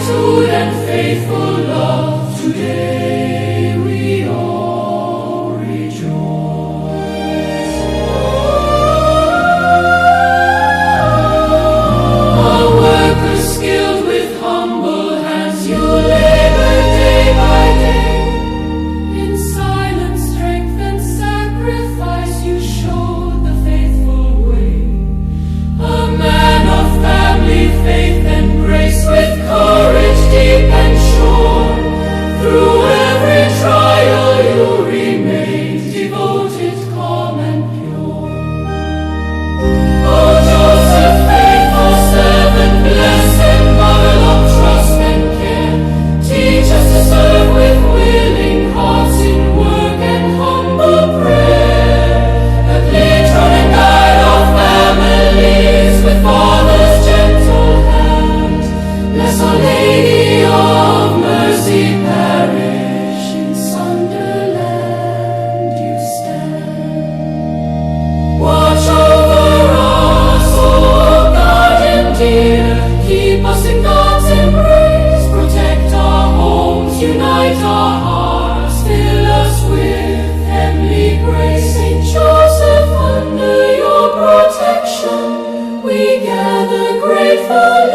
gratitude and faithful love, today we all rejoice. All workers skilled with humble hands, you labor day by day. In silent strength and sacrifice, you showed the faithful way. A man of family, faith, and grace, with courage deep and sure. Through every trial you remained devoted, calm, and pure. Oh, Joseph, faithful servant, blessed model of trust and care, teach us to serve with willing hearts in work and humble prayer. The patron and guide of families, with Father's gentle hand. Bless Our Lady of Mercy Parish, in Sunderland you stand. Watch over us, oh guardian dear, keep us in God's embrace, protect our homes, unite our hearts, fill us with heavenly grace. Saint Joseph, under your protection we gather grateful